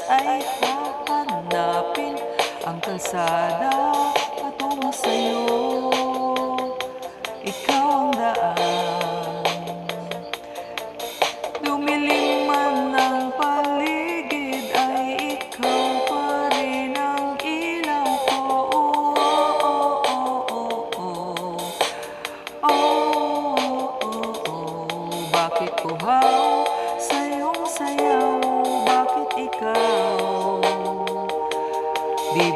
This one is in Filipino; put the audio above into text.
ay hahanapin ang kalsada patungo sa'yo. Ikaw ang daan. Dumilim man ang paligid ay ikaw pa rin ang ilaw ko. Bakit uhaw sa iyong sayaw? Bakit ikaw di